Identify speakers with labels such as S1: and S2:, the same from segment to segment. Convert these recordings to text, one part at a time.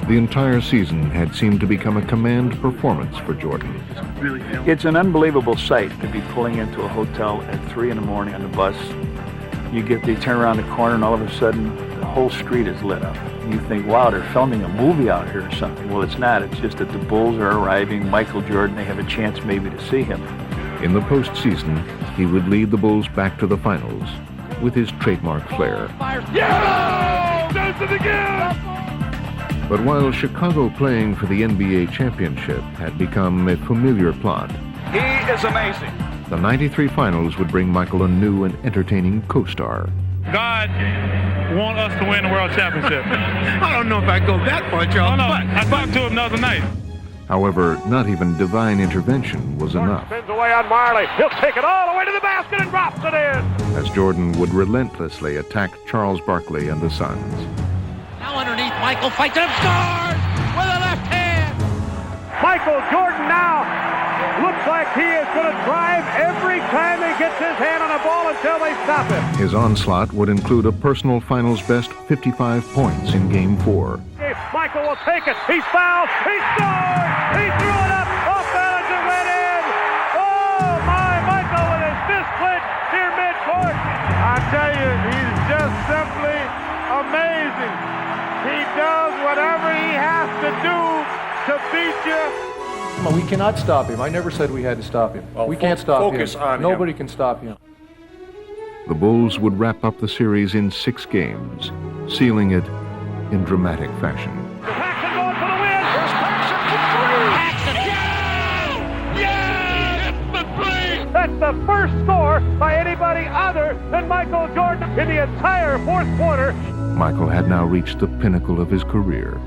S1: The entire season had seemed to become a command performance for Jordan.
S2: It's an unbelievable sight to be pulling into a hotel at 3 in the morning on the bus. You turn around the corner and all of a sudden the whole street is lit up. You think, wow, they're filming a movie out here or something. Well, it's not. It's just that the Bulls are arriving. Michael Jordan, they have a chance maybe to see him.
S1: In the postseason, he would lead the Bulls back to the finals with his trademark flair.
S3: Yeah! Does it again!
S1: But while Chicago playing for the NBA championship had become a familiar plot,
S3: He is amazing.
S1: the 93 finals would bring Michael a new and entertaining co-star.
S4: God want us to win the world championship.
S5: I don't know if I go that far, Charles.
S4: Oh, no, I talked to him the other night.
S1: However, not even divine intervention was enough,
S3: Spins away on Marley. He'll take it all the way to the basket and drops it in.
S1: as Jordan would relentlessly attack Charles Barkley and the Suns.
S6: Now underneath, Michael fights and scores with a left hand.
S3: Michael Jordan now looks like he is going to drive every time he gets his hand on a ball until they stop him.
S1: His onslaught would include a personal finals best 55 points in Game 4.
S3: Michael will take it. He's fouled. He scored. He threw it up. Off balance and went in. Oh, my. Michael with his fist clenched near midcourt. I tell you, he's just simply amazing. He does whatever he has to do to beat you.
S7: We cannot stop him. I never said we had to stop him. We can't stop him. Nobody can stop him.
S1: The Bulls would wrap up the series in 6 games, sealing it in dramatic fashion.
S3: Paxson going for the win. Here's Paxson for 3.
S6: Paxson!
S3: Yes, the 3. That's the first score by anybody other than Michael Jordan in the entire fourth quarter.
S1: Michael had now reached the pinnacle of his career.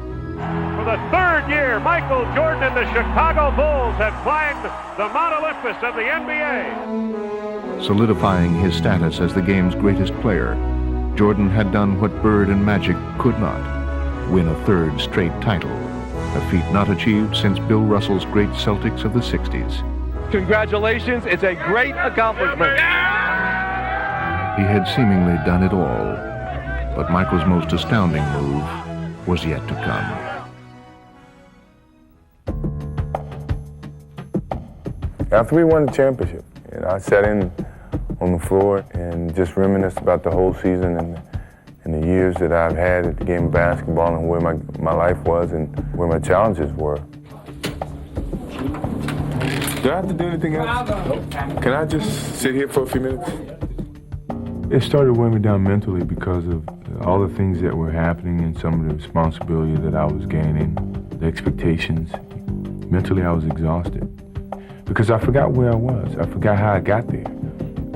S3: For the 3rd year, Michael Jordan and the Chicago Bulls have climbed the Mount Olympus of the NBA.
S1: Solidifying his status as the game's greatest player, Jordan had done what Bird and Magic could not, win a 3rd straight title, a feat not achieved since Bill Russell's great Celtics of the 60s.
S3: Congratulations, it's a great accomplishment.
S1: He had seemingly done it all, but Michael's most astounding move was yet to come.
S8: After we won the championship, I sat in on the floor and just reminisced about the whole season and the years that I've had at the game of basketball and where my life was and where my challenges were. Do I have to do anything else? Can I just sit here for a few minutes? It started weighing me down mentally because of all the things that were happening and some of the responsibility that I was gaining, the expectations. Mentally, I was exhausted because I forgot where I was. I forgot how I got there.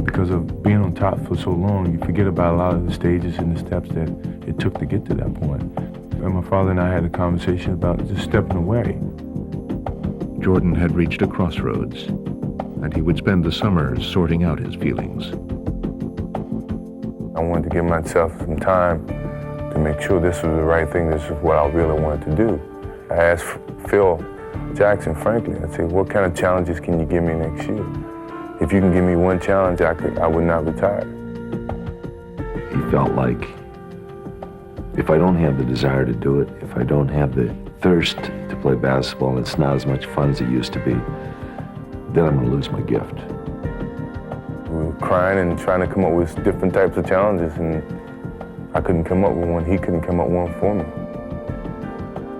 S8: Because of being on top for so long, you forget about a lot of the stages and the steps that it took to get to that point. And my father and I had a conversation about just stepping away.
S1: Jordan had reached a crossroads, and he would spend the summers sorting out his feelings.
S8: I wanted to give myself some time to make sure this was the right thing, this is what I really wanted to do. I asked Phil Jackson, frankly, I said, what kind of challenges can you give me next year? If you can give me one challenge, I would not retire.
S9: He felt like if I don't have the desire to do it, if I don't have the thirst to play basketball, and it's not as much fun as it used to be, then I'm going to lose my gift.
S8: We were crying and trying to come up with different types of challenges, and I couldn't come up with one. He couldn't come up with one for me.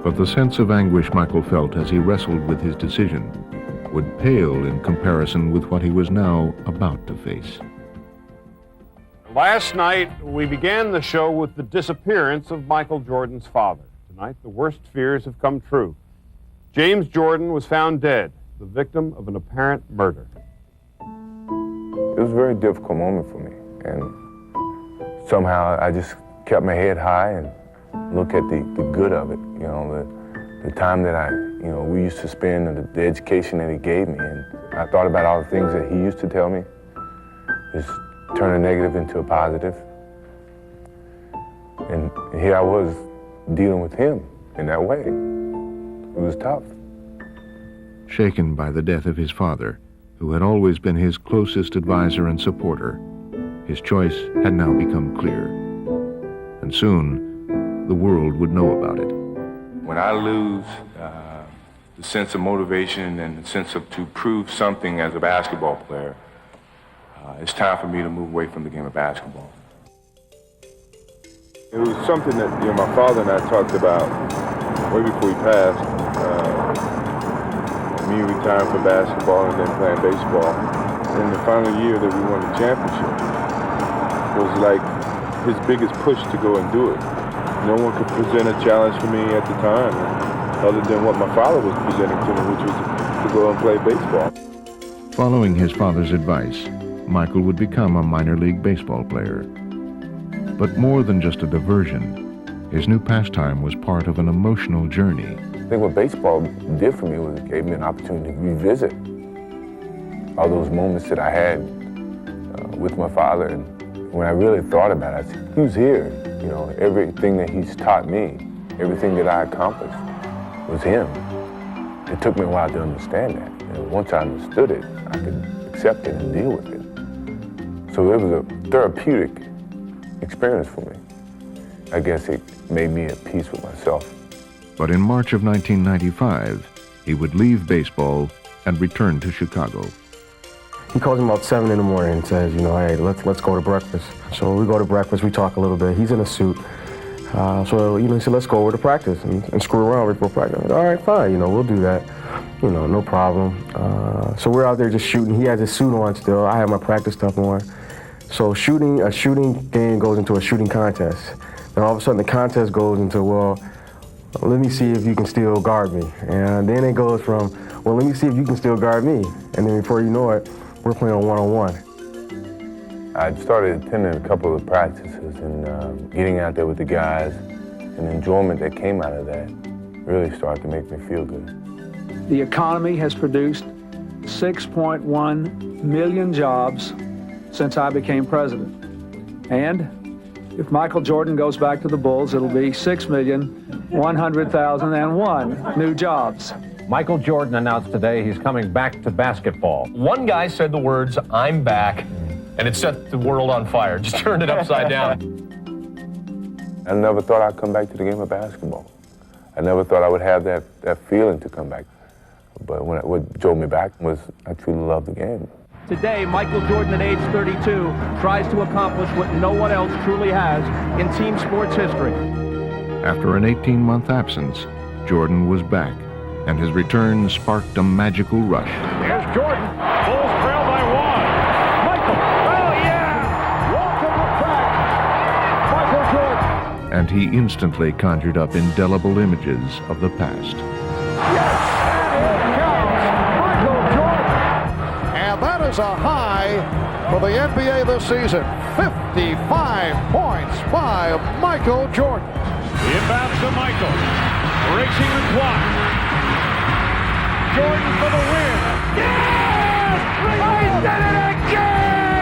S1: But the sense of anguish Michael felt as he wrestled with his decision would pale in comparison with what he was now about to face.
S10: Last night, we began the show with the disappearance of Michael Jordan's father. Tonight, the worst fears have come true. James Jordan was found dead, the victim of an apparent murder.
S8: It was a very difficult moment for me, and somehow I just kept my head high and looked at the good of it, you know, the time that we used to spend and the education that he gave me. And I thought about all the things that he used to tell me, just turn a negative into a positive. And here I was dealing with him in that way. It was tough.
S1: Shaken by the death of his father, who had always been his closest advisor and supporter, his choice had now become clear. And soon, the world would know about it.
S8: When I lose the sense of motivation and the sense of to prove something as a basketball player, it's time for me to move away from the game of basketball.
S11: It was something that my father and I talked about way before he passed. Me retiring from basketball and then playing baseball. And the final year that we won the championship was like his biggest push to go and do it. No one could present a challenge for me at the time, other than what my father was presenting to me, which was to go and play baseball.
S1: Following his father's advice, Michael would become a minor league baseball player. But more than just a diversion, his new pastime was part of an emotional journey.
S11: I think what baseball did for me was it gave me an opportunity to revisit all those moments that I had with my father. And when I really thought about it, I said, he was here. Everything that he's taught me, everything that I accomplished was him. It took me a while to understand that. And once I understood it, I could accept it and deal with it. So it was a therapeutic experience for me. I guess it made me at peace with myself.
S1: But in March of 1995, he would leave baseball and return to Chicago.
S12: He calls me about 7 in the morning and says, hey, let's go to breakfast. So we go to breakfast, we talk a little bit. He's in a suit. So he said, let's go over to practice and screw around before practice. All right, fine, we'll do that. No problem. So we're out there just shooting. He has his suit on still. I have my practice stuff on. So a shooting game goes into a shooting contest. Then all of a sudden the contest goes into, well, let me see if you can still guard me. And then it goes from, well, let me see if you can still guard me. And then before you know it, we're playing one-on-one.
S11: I started attending a couple of practices and getting out there with the guys, and the enjoyment that came out of that really started to make me feel good.
S2: The economy has produced 6.1 million jobs since I became president. And if Michael Jordan goes back to the Bulls, it'll be 6,100,001 new jobs.
S13: Michael Jordan announced today he's coming back to basketball.
S14: One guy said the words, "I'm back," and it set the world on fire, just turned it upside down.
S11: I never thought I'd come back to the game of basketball. I never thought I would have that feeling to come back. But what drove me back was I truly love the game.
S6: Today, Michael Jordan at age 32 tries to accomplish what no one else truly has in team sports history.
S1: After an 18-month absence, Jordan was back, and his return sparked a magical rush.
S3: Here's Jordan. Bulls trail by 1. Michael. Oh, yeah. Welcome back. Michael Jordan.
S1: And he instantly conjured up indelible images of the past.
S3: Yes. That is a high for the NBA this season. 55 points by Michael Jordan. Inbounds to Michael. Racing the clock. Jordan for the win. Yes! He did it again!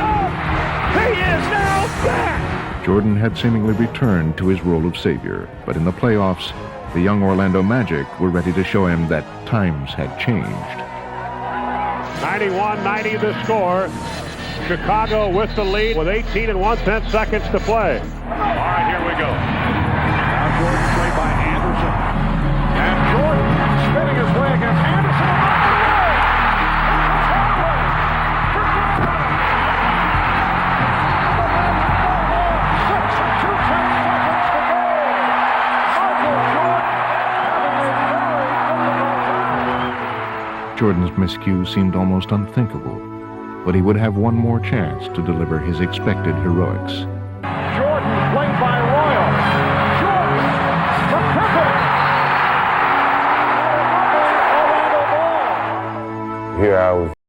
S3: He is now back!
S1: Jordan had seemingly returned to his role of savior, but in the playoffs, the young Orlando Magic were ready to show him that times had changed.
S3: 91-90 the score. Chicago with the lead with 18 and 1/10 seconds to play. All right, here we go. Now Jordan played by Anderson. And Jordan spinning his way against Anderson.
S1: Jordan's miscue seemed almost unthinkable, but he would have one more chance to deliver his expected heroics.
S3: Jordan played by Royal. Jordan, the pivot.
S11: Here I was